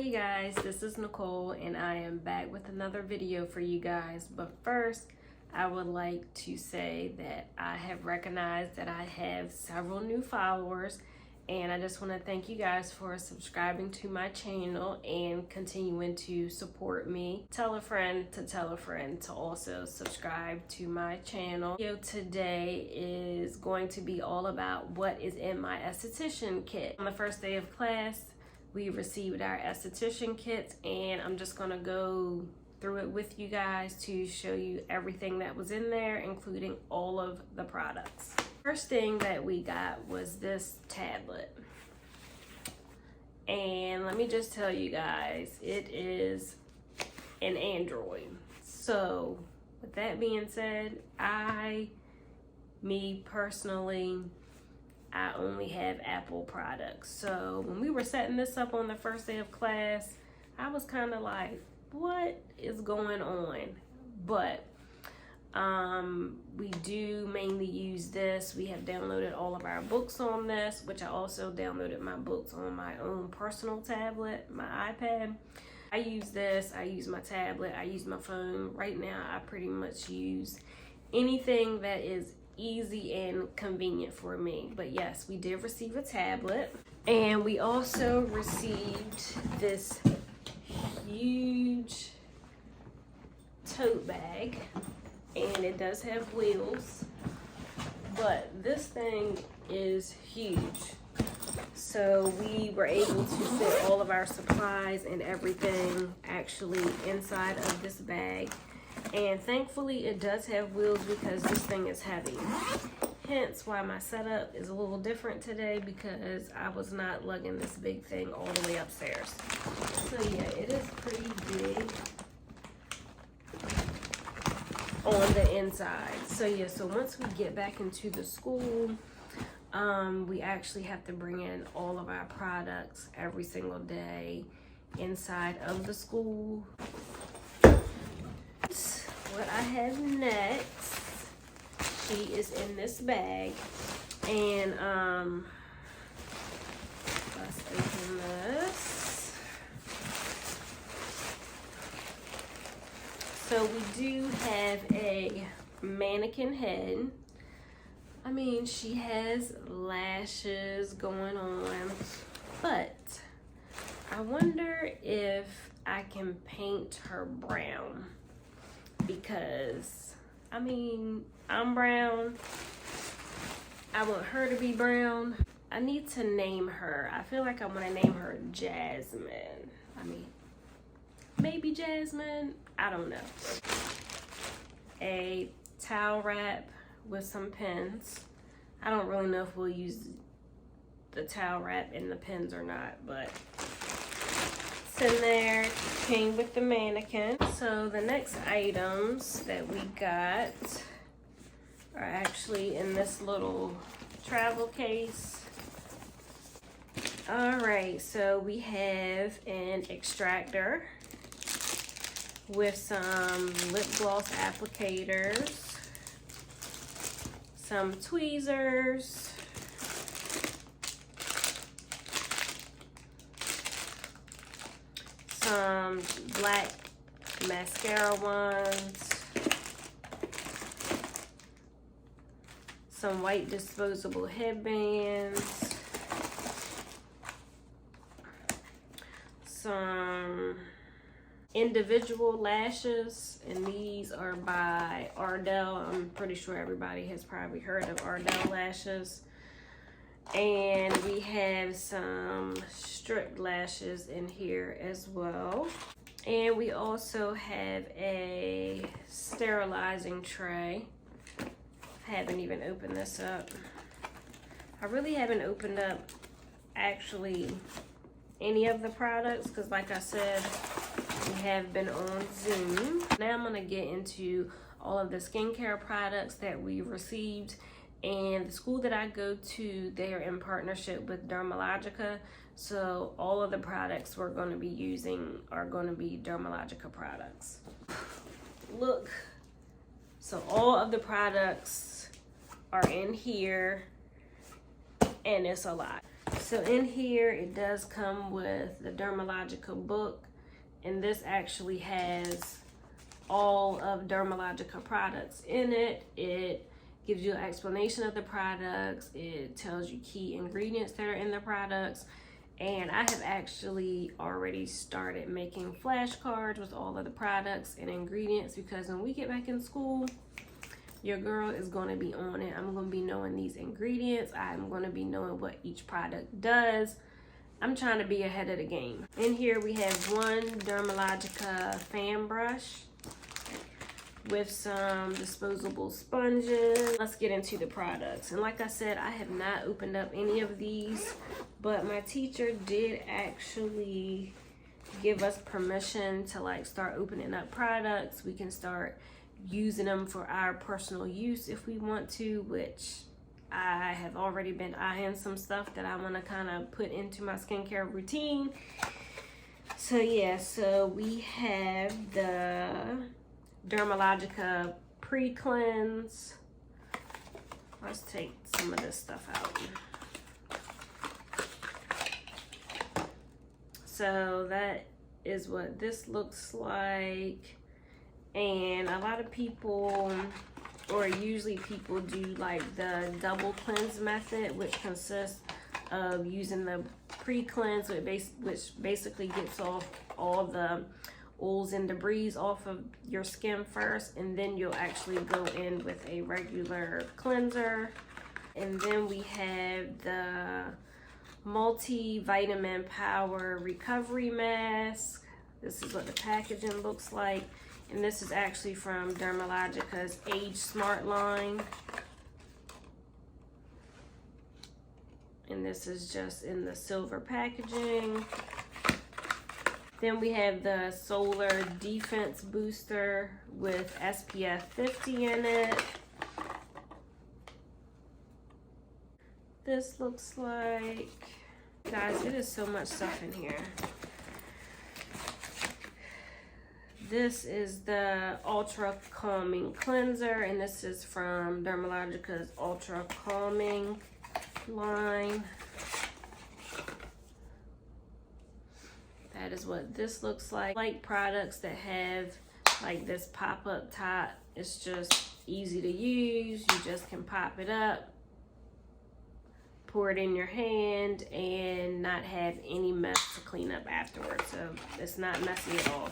Hey guys, this is Nicole and I am back with another video for you guys. But first, I would like to say that I have recognized that I have several new followers, and I just want to thank you guys for subscribing to my channel and continuing to support me. Tell a friend to also subscribe to my channel. Video today is going to be all about what is in my esthetician kit. On the first day of class, we received our esthetician kits, and I'm just gonna go through it with you guys to show you everything that was in there, including all of the products. First thing that we got was this tablet, and let me just tell you guys, it is an Android. So with that being said, me personally, I only have Apple products. So when we were setting this up on the first day of class, I was kind of like, what is going on? But we do mainly use this. We have downloaded all of our books on this, which I also downloaded my books on my own personal tablet, my iPad. I use this, I use my tablet, I use my phone. Right now, I pretty much use anything that is easy and convenient for me. But yes, we did receive a tablet, and we also received this huge tote bag, and it does have wheels, but this thing is huge. So we were able to fit all of our supplies and everything actually inside of this bag. And thankfully it does have wheels because this thing is heavy. Hence why my setup is a little different today, because I was not lugging this big thing all the way upstairs. So yeah, it is pretty big on the inside. So yeah, so once we get back into the school, we actually have to bring in all of our products every single day inside of the school. What I have next, she is in this bag, and let's open this. So we do have a mannequin head. I mean, she has lashes going on, but I wonder if I can paint her brown, because I mean, I'm brown. I want her to be brown. I need to name her. I feel like I want to name her Jasmine. I mean, maybe Jasmine. I don't know. A towel wrap with some pins. I don't really know if we'll use the towel wrap and the pins or not, but it's in there. Came with the mannequin. So the next items that we got are actually in this little travel case. All right, so we have an extractor with some lip gloss applicators, some tweezers, some black mascara ones, some white disposable headbands, some individual lashes, and these are by Ardell. I'm pretty sure everybody has probably heard of Ardell lashes. And we have some strip lashes in here as well. And we also have a sterilizing tray. I haven't even opened this up. I really haven't opened up actually any of the products, because like I said, we have been on Zoom. Now I'm gonna get into all of the skincare products that we received. And the school that I go to, they're in partnership with Dermalogica. So all of the products we're going to be using are going to be Dermalogica products. Look, so all of the products are in here, and it's a lot. So in here, it does come with the Dermalogica book, and this actually has all of Dermalogica products in it. It gives you an explanation of the products. It tells you key ingredients that are in the products. And I have actually already started making flashcards with all of the products and ingredients, because when we get back in school, your girl is going to be on it. I'm going to be knowing these ingredients. I'm going to be knowing what each product does. I'm trying to be ahead of the game. In here we have one Dermalogica fan brush with some disposable sponges. Let's get into the products. And like I said, I have not opened up any of these, but my teacher did actually give us permission to like start opening up products. We can start using them for our personal use if we want to, which I have already been eyeing some stuff that I want to kind of put into my skincare routine. So yeah, so we have the Dermalogica Pre-Cleanse. Let's take some of this stuff out. So that is what this looks like. And a lot of people, or usually people, do like the double cleanse method, which consists of using the pre-cleanse, which basically gets off all the oils and debris off of your skin first, and then you'll actually go in with a regular cleanser. And then we have the Multivitamin Power Recovery Mask. This is what the packaging looks like. And this is actually from Dermalogica's Age Smart line. And this is just in the silver packaging. Then we have the Solar Defense Booster with SPF 50 in it. This looks like, guys, it is so much stuff in here. This is the Ultra Calming Cleanser, and this is from Dermalogica's Ultra Calming line. That is what this looks like. Like products that have like this pop-up top. It's just easy to use. You just can pop it up, pour it in your hand, and not have any mess to clean up afterwards. So it's not messy at all.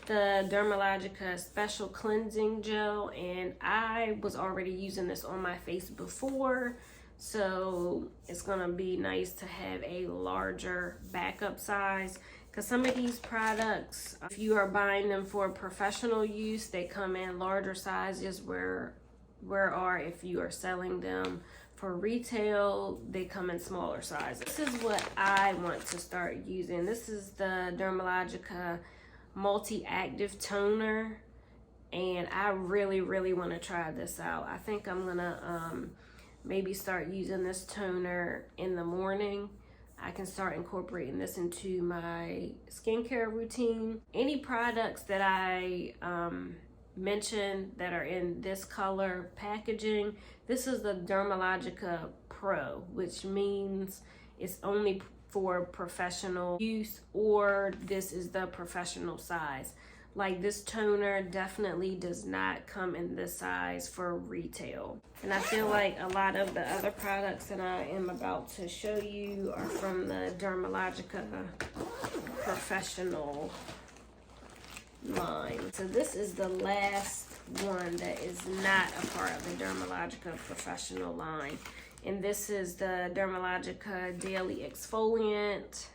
The Dermalogica Special Cleansing Gel, and I was already using this on my face before, so it's gonna be nice to have a larger backup size, because some of these products, if you are buying them for professional use, they come in larger sizes, where if you are selling them for retail, they come in smaller sizes. This is what I want to start using. This is the Dermalogica Multi-Active Toner, and I really want to try this out. I think I'm gonna maybe start using this toner in the morning. I can start incorporating this into my skincare routine. Any products that I mentioned that are in this color packaging, this is the Dermalogica Pro, which means it's only for professional use, or this is the professional size. Like this toner definitely does not come in this size for retail. And I feel like a lot of the other products that I am about to show you are from the Dermalogica Professional line. So this is the last one that is not a part of the Dermalogica Professional line. And this is the Dermalogica Daily Exfoliant.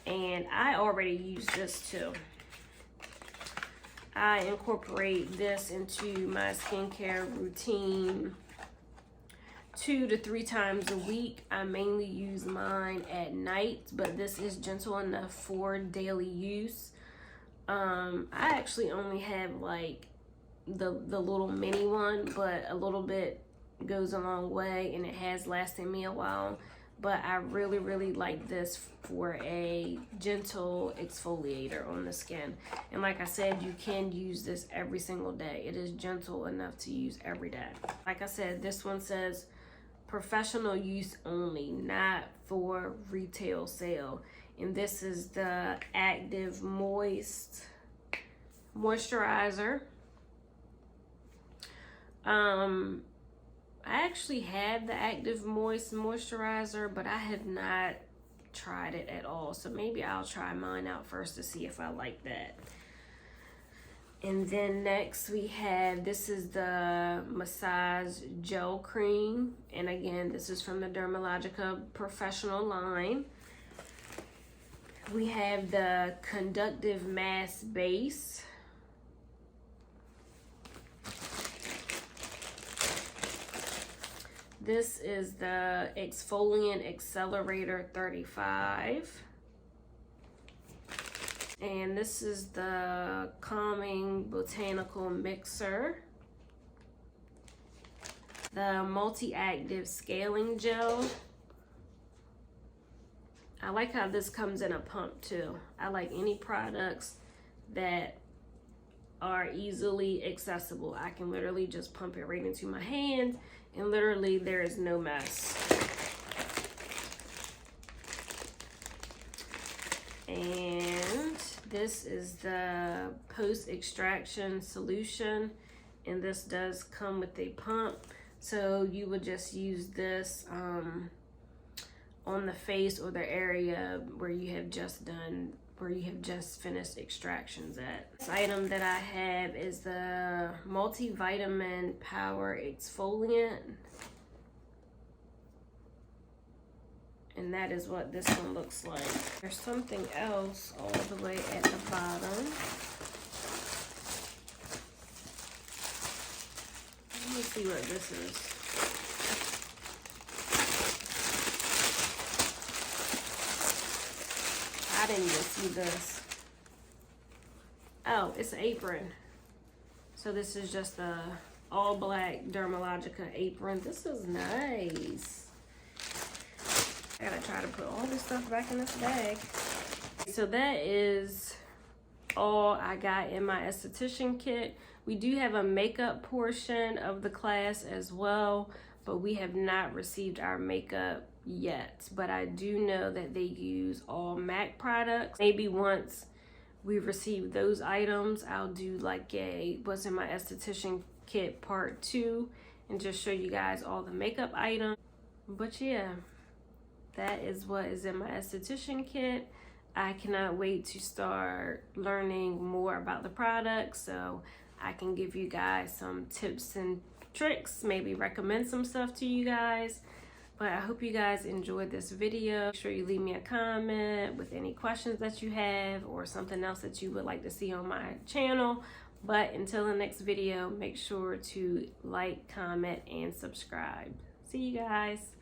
And I already use this too. I incorporate this into my skincare routine 2 to 3 times a week. I mainly use mine at night, but this is gentle enough for daily use. I actually only have like the little mini one, but a little bit goes a long way, and it has lasted me a while. But I really like this for a gentle exfoliator on the skin. And like I said, you can use this every single day. It is gentle enough to use every day. Like I said, this one says professional use only, not for retail sale. And this is the Active Moist Moisturizer. I actually have the Active Moist Moisturizer, but I have not tried it at all. So maybe I'll try mine out first to see if I like that. And then next we have, this is the Massage Gel Cream. And again, this is from the Dermalogica Professional line. We have the Conductive Mask Base. This is the Exfoliant Accelerator 35. And this is the Calming Botanical Mixer. The Multi-Active Scaling Gel. I like how this comes in a pump too. I like any products that are easily accessible. I can literally just pump it right into my hand, and literally there is no mess. And this is the post-extraction solution, and this does come with a pump. So you would just use this on the face or the area where you have just finished extractions at. This item that I have is the Multivitamin Power Exfoliant. And that is what this one looks like. There's something else all the way at the bottom. Let me see what this is. I didn't even see this. Oh, it's an apron. So this is just a all black Dermalogica apron. This is nice. I gotta try to put all this stuff back in this bag. So that is all I got in my esthetician kit. We do have a makeup portion of the class as well, but we have not received our makeup yet. But I do know that they use all MAC products. Maybe once we receive those items, I'll do like a what's in my esthetician kit part 2 and just show you guys all the makeup items. But yeah, that is what is in my esthetician kit. I cannot wait to start learning more about the products so I can give you guys some tips and tricks, maybe recommend some stuff to you guys. But I hope you guys enjoyed this video. Make sure you leave me a comment with any questions that you have or something else that you would like to see on my channel. But until the next video, make sure to like, comment, and subscribe. See you guys.